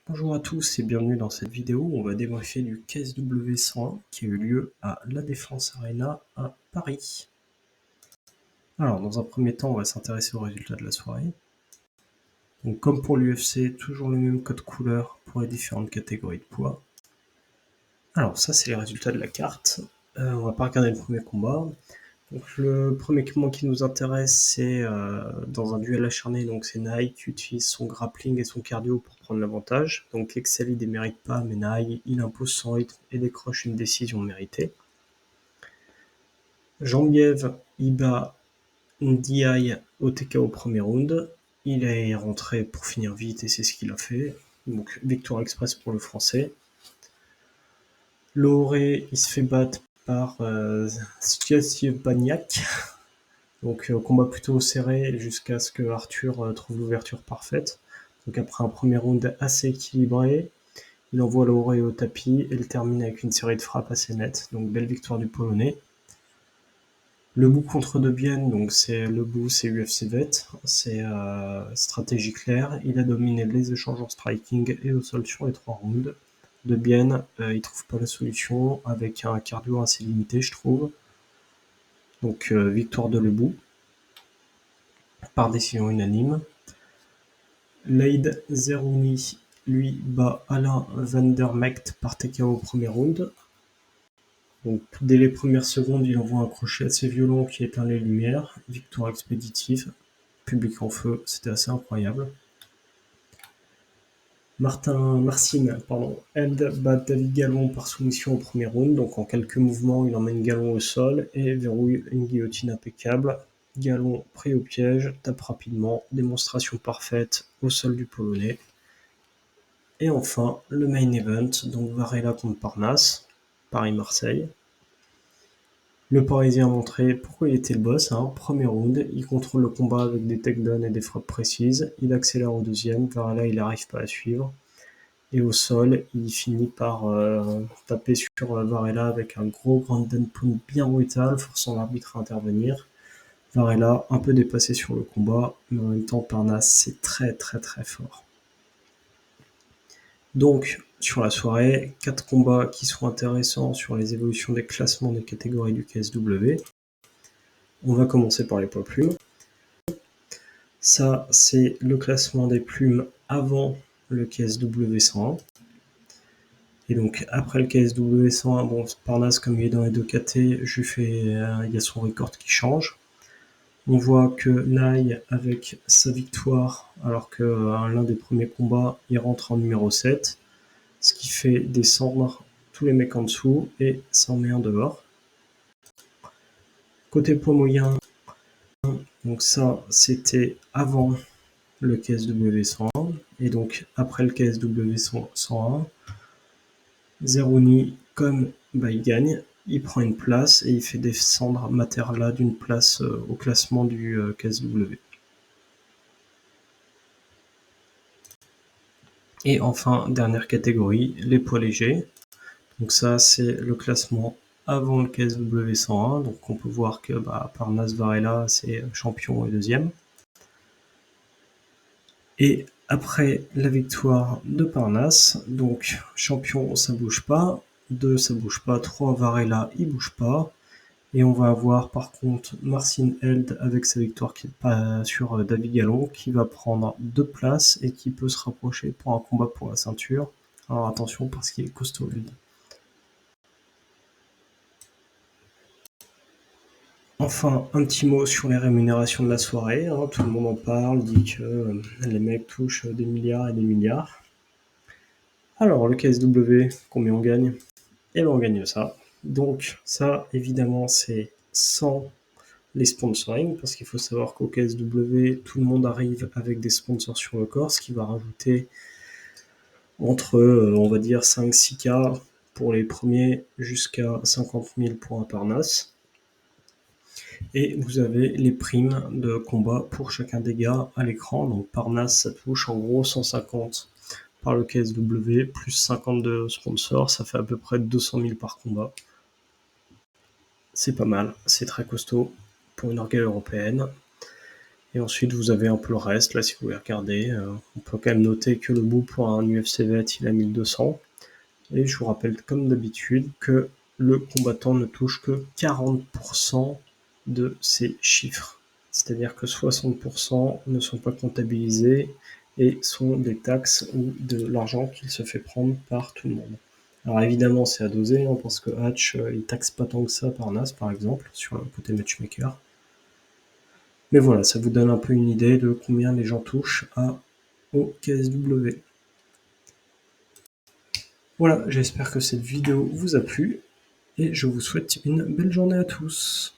Bonjour à tous et bienvenue dans cette vidéo où on va débriefer du KSW 101 qui a eu lieu à La Défense Arena à Paris. Alors dans un premier temps, on va s'intéresser aux résultats de la soirée. Donc comme pour l'UFC, toujours le même code couleur pour les différentes catégories de poids. Alors ça c'est les résultats de la carte. On va pas regarder le premier combat. Donc le premier combat qui nous intéresse, c'est dans un duel acharné, donc c'est Naï qui utilise son grappling et son cardio pour prendre l'avantage. Donc Excel il démérite pas, mais Naï il impose son rythme et décroche une décision méritée. Jambiev il bat Ndiaye au TKO au premier round. Il est rentré pour finir vite et c'est ce qu'il a fait. Donc victoire express pour le français. Lahoré il se fait battre par Stiacievbaniak. Donc combat plutôt serré jusqu'à ce que Arthur trouve l'ouverture parfaite. Donc après un premier round assez équilibré, il envoie Lahoré au tapis et il termine avec une série de frappes assez nettes. Donc belle victoire du Polonais. Le bout contre De Bienne, donc c'est le bout, c'est UFC vet, c'est stratégie claire. Il a dominé les échanges en striking et au sol sur les 3 rounds. De Bienne, il trouve pas la solution avec un cardio assez limité, je trouve. Donc victoire de Lebout par décision unanime. Leid Zerouni, lui, bat Alain Van der Mecht par TKO au premier round. Donc, dès les premières secondes, il envoie un crochet assez violent qui éteint les lumières. Victoire expéditive. Public en feu, c'était assez incroyable. Marcin Held bat David Gallon par soumission au premier round. Donc en quelques mouvements, il emmène Gallon au sol et verrouille une guillotine impeccable. Gallon pris au piège, tape rapidement, démonstration parfaite au sol du Polonais. Et enfin, le main event, donc Varela contre Parnasse, Paris-Marseille. Le Parisien a montré pourquoi il était le boss. Premier round, il contrôle le combat avec des takedowns et des frappes précises. Il accélère au deuxième, Varela il n'arrive pas à suivre. Et au sol, il finit par taper sur Varela avec un gros ground and pound bien brutal, forçant l'arbitre à intervenir. Varela un peu dépassé sur le combat, mais en même temps Parnasse c'est très très très fort. Donc, sur la soirée, 4 combats qui sont intéressants sur les évolutions des classements des catégories du KSW. On va commencer par les poids plumes. Ça, c'est le classement des plumes avant le KSW 101. Et donc, après le KSW 101, bon, Parnasse, comme il est dans les 2 KT, il y a son record qui change. On voit que Naï, avec sa victoire, alors que l'un des premiers combats, il rentre en numéro 7. Ce qui fait descendre tous les mecs en dessous et ça en met un dehors. Côté poids moyen, donc ça c'était avant le KSW 101 et donc après le KSW 101, Zerouni comme il gagne, il prend une place et il fait descendre Materla d'une place au classement du KSW. Et enfin, dernière catégorie, les poids légers. Donc ça, c'est le classement avant le KSW 101. Donc on peut voir que Parnasse Varela, c'est champion et deuxième. Et après la victoire de Parnasse, donc champion, ça bouge pas. 2, ça bouge pas. 3, Varela, il bouge pas. Et on va avoir par contre Marcin Held avec sa victoire sur David Gallon qui va prendre 2 places et qui peut se rapprocher pour un combat pour la ceinture. Alors attention parce qu'il est costaud Held. Enfin, un petit mot sur les rémunérations de la soirée. Tout le monde en parle, dit que les mecs touchent des milliards et des milliards. Alors, le KSW, combien on gagne? Eh bien, on gagne ça. Donc, ça, évidemment, c'est sans les sponsoring, parce qu'il faut savoir qu'au KSW, tout le monde arrive avec des sponsors sur le corps, ce qui va rajouter entre, on va dire, 5-6K pour les premiers, jusqu'à 50 000 pour un Parnasse. Et vous avez les primes de combat pour chacun des gars à l'écran. Donc Parnasse, ça touche en gros 150 par le KSW, plus 50 de sponsors, ça fait à peu près 200 000 par combat. C'est pas mal, c'est très costaud pour une organe européenne. Et ensuite, vous avez un peu le reste, là, si vous voulez regarder. On peut quand même noter que le bout pour un UFC vet, il a 1200. Et je vous rappelle, comme d'habitude, que le combattant ne touche que 40% de ses chiffres. C'est-à-dire que 60% ne sont pas comptabilisés et sont des taxes ou de l'argent qu'il se fait prendre par tout le monde. Alors évidemment, c'est à doser, hein, parce que Hatch, il taxe pas tant que ça par NAS, par exemple, sur le côté matchmaker. Mais voilà, ça vous donne un peu une idée de combien les gens touchent au KSW. Voilà, j'espère que cette vidéo vous a plu et je vous souhaite une belle journée à tous.